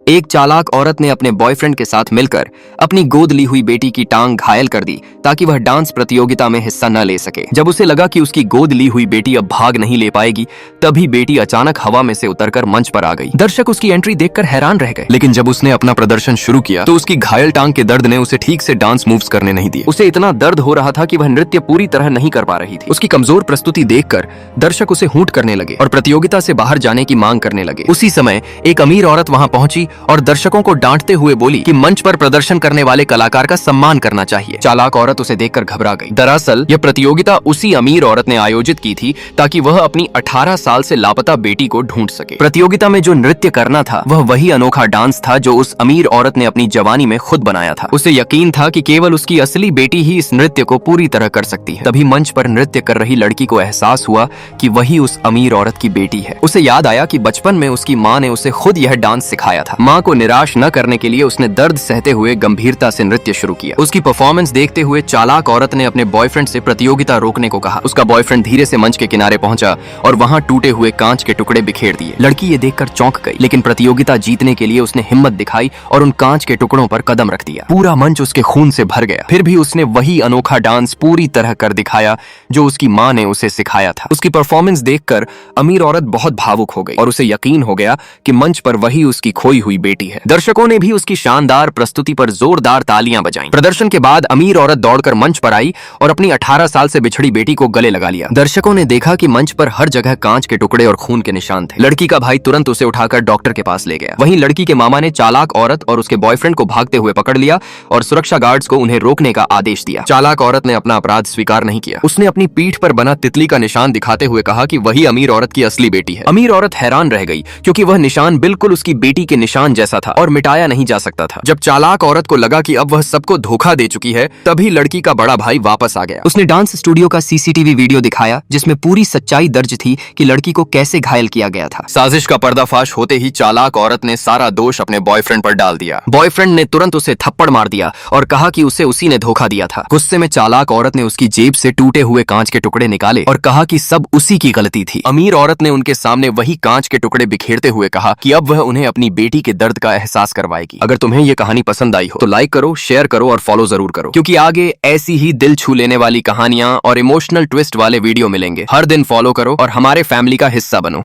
एक चालाक औरत ने अपने बॉयफ्रेंड के साथ मिलकर अपनी गोद ली हुई बेटी की टांग घायल कर दी ताकि वह डांस प्रतियोगिता में हिस्सा न ले सके। जब उसे लगा कि उसकी गोद ली हुई बेटी अब भाग नहीं ले पाएगी, तभी बेटी अचानक हवा में से उतरकर मंच पर आ गई। दर्शक उसकी एंट्री देखकर हैरान रह गए, लेकिन जब उसने अपना प्रदर्शन शुरू किया तो उसकी घायल टांग के दर्द ने उसे ठीक से डांस मूव्स करने नहीं दिए। उसे इतना दर्द हो रहा था कि वह नृत्य पूरी तरह नहीं कर पा रही थी। उसकी कमजोर प्रस्तुति देखकर दर्शक उसे हूट करने लगे और प्रतियोगिता से बाहर जाने की मांग करने लगे। उसी समय एक अमीर औरत वहां पहुंची और दर्शकों को डांटते हुए बोली कि मंच पर प्रदर्शन करने वाले कलाकार का सम्मान करना चाहिए। चालाक औरत उसे देखकर घबरा गई। दरअसल यह प्रतियोगिता उसी अमीर औरत ने आयोजित की थी ताकि वह अपनी 18 साल से लापता बेटी को ढूंढ सके। प्रतियोगिता में जो नृत्य करना था वह वही अनोखा डांस था जो उस अमीर औरत ने अपनी जवानी में खुद बनाया था। उसे यकीन था कि केवल उसकी असली बेटी ही इस नृत्य को पूरी तरह कर सकती है। तभी मंच पर नृत्य कर रही लड़की को एहसास हुआ कि वही उस अमीर औरत की बेटी है। उसे याद आया कि बचपन में उसकी माँ ने उसे खुद यह डांस सिखाया था। माँ को निराश न करने के लिए उसने दर्द सहते हुए गंभीरता से नृत्य शुरू किया। उसकी परफॉर्मेंस देखते हुए चालाक औरत ने अपने बॉयफ्रेंड से प्रतियोगिता रोकने को कहा। उसका बॉयफ्रेंड धीरे से मंच के किनारे पहुंचा और वहां टूटे हुए कांच के टुकड़े बिखेर दिए। लड़की ये देखकर चौंक गई, लेकिन प्रतियोगिता जीतने के लिए उसने हिम्मत दिखाई और उन कांच के टुकड़ों पर कदम रख दिया। पूरा मंच उसके खून से भर गया। फिर भी उसने वही अनोखा डांस पूरी तरह कर दिखाया जो उसकी माँ ने उसे सिखाया था। उसकी परफॉर्मेंस देखकर अमीर औरत बहुत भावुक हो गई और उसे यकीन हो गया कि मंच पर वही उसकी खोई हुई बेटी है। दर्शकों ने भी उसकी शानदार प्रस्तुति पर जोरदार तालियां बजाईं। प्रदर्शन के बाद अमीर औरत दौड़कर मंच पर आई और अपनी 18 साल से बिछड़ी बेटी को गले लगा लिया। दर्शकों ने देखा कि मंच पर हर जगह कांच के टुकड़े और खून के निशान थे। लड़की का भाई तुरंत उसे उठाकर डॉक्टर के पास ले गया। वहीं लड़की के मामा ने चालाक औरत और उसके बॉयफ्रेंड को भागते हुए पकड़ लिया और सुरक्षा गार्ड्स को उन्हें रोकने का आदेश दिया। चालाक औरत ने अपना अपराध स्वीकार नहीं किया। उसने अपनी पीठ पर बना तितली का निशान दिखाते हुए कहा कि वही अमीर औरत की असली बेटी है। अमीर औरत हैरान रह गई क्योंकि वह निशान बिल्कुल उसकी बेटी के निशान जैसा था और मिटाया नहीं जा सकता था। जब चालाक औरत को लगा कि अब वह सबको धोखा दे चुकी है, तभी लड़की का बड़ा भाई वापस आ गया। उसने डांस स्टूडियो का सीसीटीवी वीडियो दिखाया जिसमें पूरी सच्चाई दर्ज थी कि लड़की को कैसे घायल किया गया था। साजिश का पर्दाफाश होते ही चालाक औरत ने सारा दोष अपने बॉयफ्रेंड पर डाल दिया। बॉयफ्रेंड ने तुरंत उसे थप्पड़ मार दिया और कहा कि उसे उसी ने धोखा दिया था। गुस्से में चालाक औरत ने उसकी जेब से टूटे हुए कांच के टुकड़े निकाले और कहा कि सब उसी की गलती थी। अमीर औरत ने उनके सामने वही कांच के टुकड़े बिखेरते हुए कहा कि अब वह उन्हें अपनी बेटी के दर्द का एहसास करवाएगी। अगर तुम्हें यह कहानी पसंद आई हो तो लाइक करो, शेयर करो और फॉलो जरूर करो, क्योंकि आगे ऐसी ही दिल छू लेने वाली कहानियां और इमोशनल ट्विस्ट वाले वीडियो मिलेंगे। हर दिन फॉलो करो और हमारे फैमिली का हिस्सा बनो।